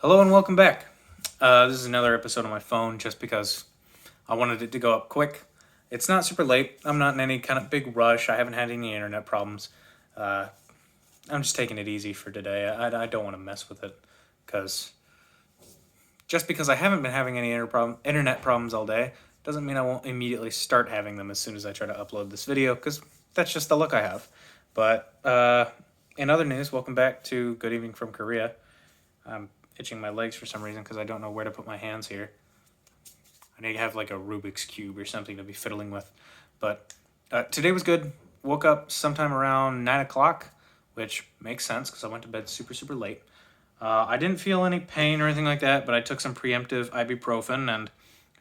Hello and welcome back. This is another episode on my phone just because I wanted it to go up quick. It's not super late. I'm not in any kind of big rush. I haven't had any internet problems. Uh, I'm just taking it easy for today. I don't want to mess with it because just because I haven't been having any internet problems all day doesn't mean I won't immediately start having them as soon as I try to upload this video because that's just the look I have. But in other news, welcome back to Good Evening from Korea. I'm itching my legs for some reason because I don't know where to put my hands here. I need to have like a Rubik's Cube or something to be fiddling with. But today was good. Woke up sometime around 9 o'clock, which makes sense because I went to bed super, super late. I didn't feel any pain or anything like that, but I took some preemptive ibuprofen and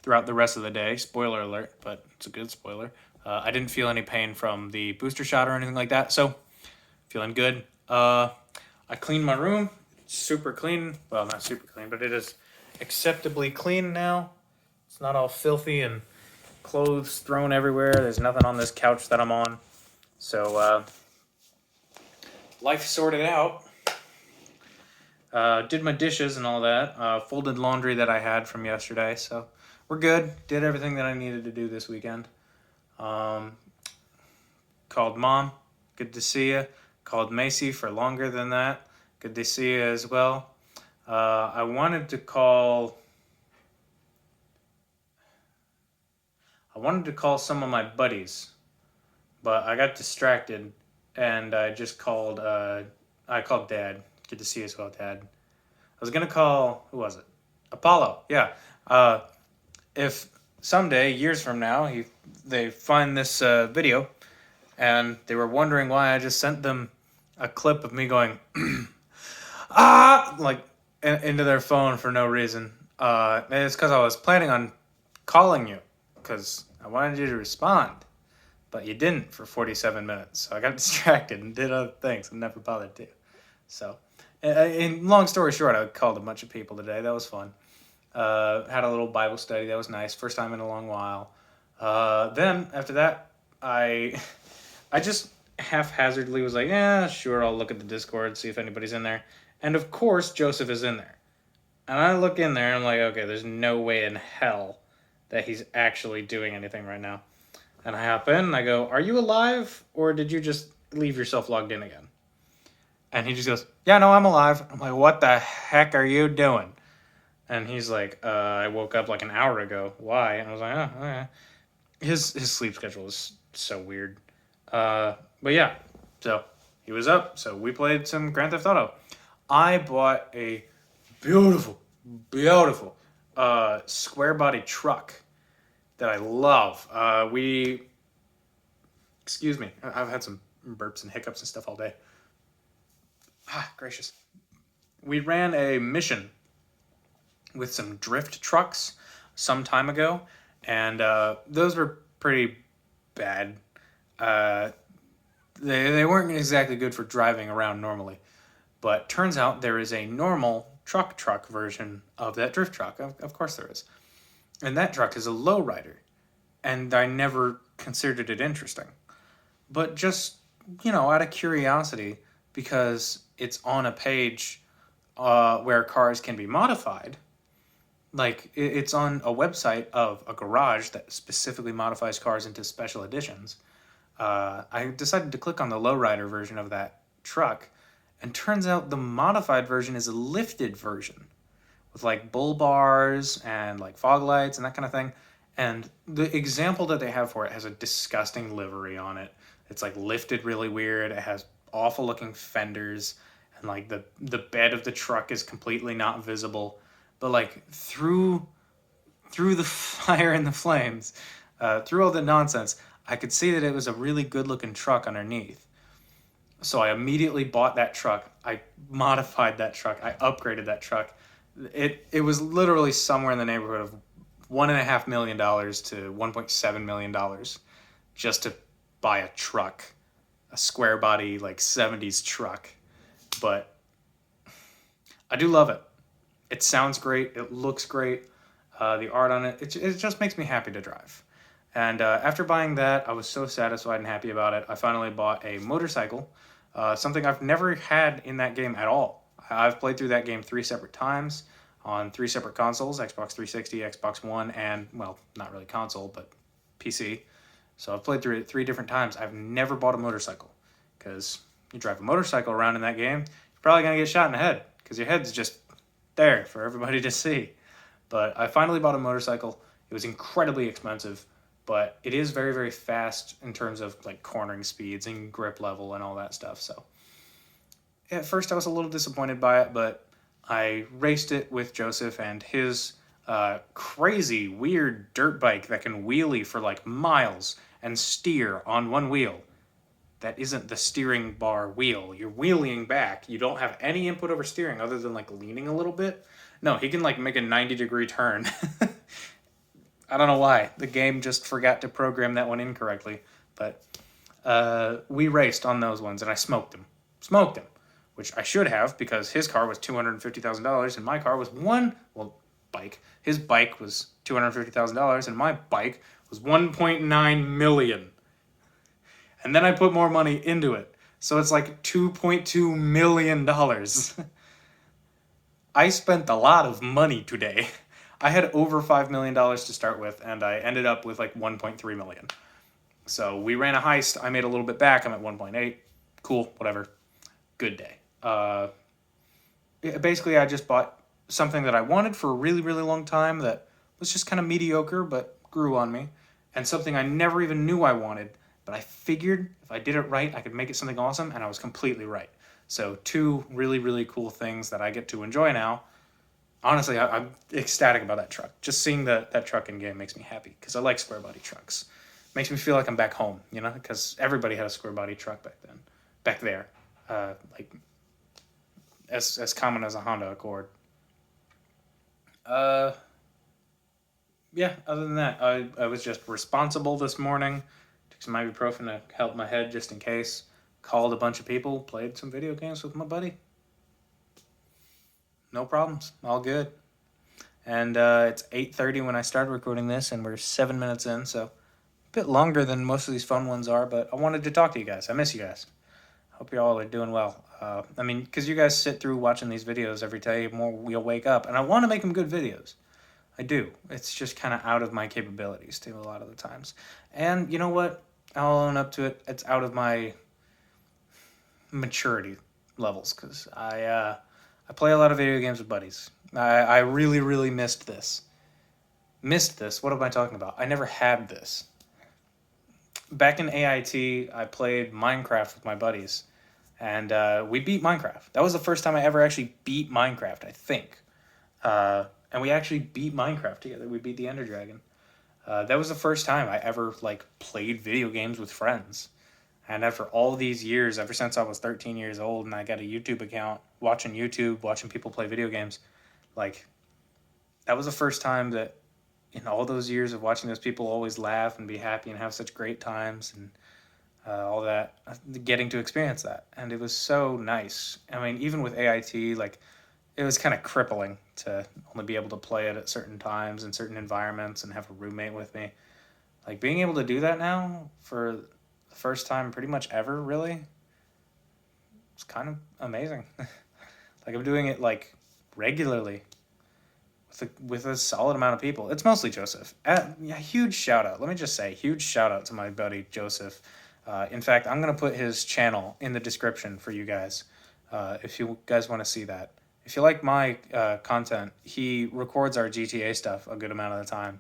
throughout the rest of the day, spoiler alert, but it's a good spoiler, I didn't feel any pain from the booster shot or anything like that, so feeling good. I cleaned my room, super clean. Well, not super clean, but it is acceptably clean now. It's not all filthy and clothes thrown everywhere. There's nothing on this couch that I'm on. So, life sorted out. Did my dishes and all that. Folded laundry that I had from yesterday. So, we're good. Did everything that I needed to do this weekend. Called Mom. Good to see you. Called Macy for longer than that. Good to see you as well. I wanted to call some of my buddies, but I got distracted and I just called I called Dad. Good to see you as well, Dad. I was gonna call, who was it? Apollo. Yeah. If someday, years from now, they find this video and they were wondering why I just sent them a clip of me going like into their phone for no reason. It's because I was planning on calling you because I wanted you to respond, but you didn't for 47 minutes. So I got distracted and did other things and never bothered to. So, in long story short, I called a bunch of people today. That was fun. Had a little Bible study. That was nice. First time in a long while. Then after that, I just haphazardly was like, yeah, sure, I'll look at the Discord, see if anybody's in there. And of course, Joseph is in there. And I look in there and I'm like, okay, there's no way in hell that he's actually doing anything right now. And I hop in and I go, are you alive or did you just leave yourself logged in again? And he just goes, yeah, no, I'm alive. I'm like, what the heck are you doing? And he's like, I woke up like an hour ago. Why? And I was like, oh, okay. His sleep schedule is so weird. But yeah, so he was up. So we played some Grand Theft Auto. I bought a beautiful, beautiful square body truck that I love. Excuse me, I've had some burps and hiccups and stuff all day. Ah, gracious. We ran a mission with some drift trucks some time ago, and those were pretty bad. They weren't exactly good for driving around normally, but turns out there is a normal truck version of that drift truck. Of course there is. And that truck is a lowrider, and I never considered it interesting. But just, out of curiosity, because it's on a page where cars can be modified, like it's on a website of a garage that specifically modifies cars into special editions. I decided to click on the lowrider version of that truck, and turns out the modified version is a lifted version with like bull bars and like fog lights and that kind of thing. And the example that they have for it has a disgusting livery on it. It's like lifted really weird. It has awful looking fenders, and like the bed of the truck is completely not visible. But like through the fire and the flames, through all the nonsense, I could see that it was a really good looking truck underneath. So I immediately bought that truck. I modified that truck. I upgraded that truck. It was literally somewhere in the neighborhood of $1.5 million to $1.7 million just to buy a truck, a square body like 70s truck. But I do love it. It sounds great. It looks great. The art on it just makes me happy to drive. And after buying that, I was so satisfied and happy about it. I finally bought a motorcycle, something I've never had in that game at all. I've played through that game 3 separate times on 3 separate consoles, Xbox 360, Xbox One, and, well, not really console, but PC. So I've played through it 3 different times. I've never bought a motorcycle, because you drive a motorcycle around in that game, you're probably going to get shot in the head, because your head's just there for everybody to see. But I finally bought a motorcycle. It was incredibly expensive, but it is very, very fast in terms of like cornering speeds and grip level and all that stuff. So at first I was a little disappointed by it, but I raced it with Joseph and his crazy, weird dirt bike that can wheelie for like miles and steer on one wheel. That isn't the steering bar wheel. You're wheeling back. You don't have any input over steering other than like leaning a little bit. No, he can like make a 90-degree turn. I don't know why. The game just forgot to program that one incorrectly. But we raced on those ones and I smoked him. Smoked him. Which I should have, because his car was $250,000 and my car was bike. His bike was $250,000 and my bike was 1.9 million. And then I put more money into it. So it's like $2.2 million. I spent a lot of money today. I had over $5 million to start with, and I ended up with like 1.3 million. So we ran a heist. I made a little bit back. I'm at 1.8. Cool, whatever. Good day. Basically, I just bought something that I wanted for a really, really long time that was just kind of mediocre, but grew on me. And something I never even knew I wanted, but I figured if I did it right, I could make it something awesome, and I was completely right. So 2 really, really cool things that I get to enjoy now. Honestly, I'm ecstatic about that truck. Just seeing that truck in game makes me happy, because I like square body trucks. Makes me feel like I'm back home, you know, because everybody had a square body truck back there. Like as common as a Honda Accord. Yeah, other than that, I was just responsible this morning. Took some ibuprofen to help my head just in case. Called a bunch of people, played some video games with my buddy. No problems, all good. And it's 8:30 when I started recording this, and we're 7 minutes in, so a bit longer than most of these fun ones are, but I wanted to talk to you guys. I miss you guys. Hope you all are doing well. I mean, because you guys sit through watching these videos every day, you'll wake up, and I want to make them good videos. I do. It's just kind of out of my capabilities too a lot of the times. And you know what? I'll own up to it. It's out of my maturity levels, because I play a lot of video games with buddies. I really, really missed this. Missed this? What am I talking about? I never had this. Back in AIT, I played Minecraft with my buddies, and we beat Minecraft. That was the first time I ever actually beat Minecraft, I think. And we actually beat Minecraft together. We beat the Ender Dragon. That was the first time I ever like played video games with friends. And after all these years, ever since I was 13 years old and I got a YouTube account, watching YouTube, watching people play video games, like, that was the first time that in all those years of watching those people always laugh and be happy and have such great times and all that, getting to experience that. And it was so nice. I mean, even with AIT, like, it was kind of crippling to only be able to play it at certain times in certain environments and have a roommate with me. Like, being able to do that now for the first time pretty much ever, really, it's kind of amazing. Like, I'm doing it like regularly with a solid amount of people. It's mostly Joseph. Yeah, huge shout out. Let me just say, huge shout out to my buddy Joseph. In fact, I'm gonna put his channel in the description for you guys, if you guys want to see that. If you like my content, he records our GTA stuff a good amount of the time.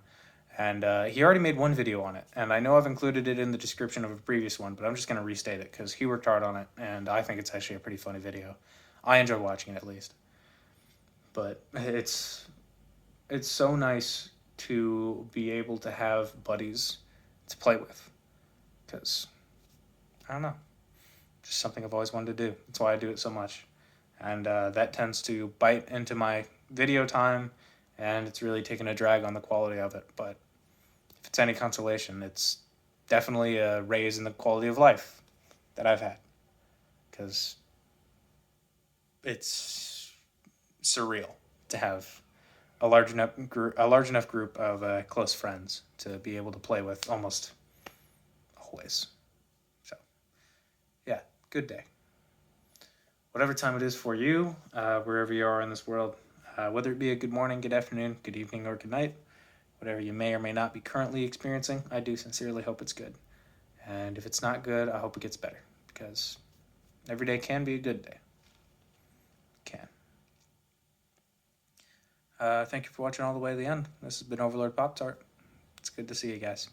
And he already made one video on it. And I know I've included it in the description of a previous one, but I'm just going to restate it because he worked hard on it. And I think it's actually a pretty funny video. I enjoy watching it, at least. But it's so nice to be able to have buddies to play with. Because, I don't know. Just something I've always wanted to do. That's why I do it so much. And that tends to bite into my video time, and it's really taken a drag on the quality of it. But if it's any consolation, it's definitely a raise in the quality of life that I've had. Because it's surreal to have a large enough group of close friends to be able to play with almost always. So, yeah, good day. whatever time it is for you, wherever you are in this world, whether it be a good morning, good afternoon, good evening, or good night, whatever you may or may not be currently experiencing, I do sincerely hope it's good. And if it's not good, I hope it gets better, because every day can be a good day. Can. Thank you for watching all the way to the end. This has been Overlord Pop Tart. It's good to see you guys.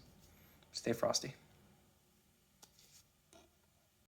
Stay frosty.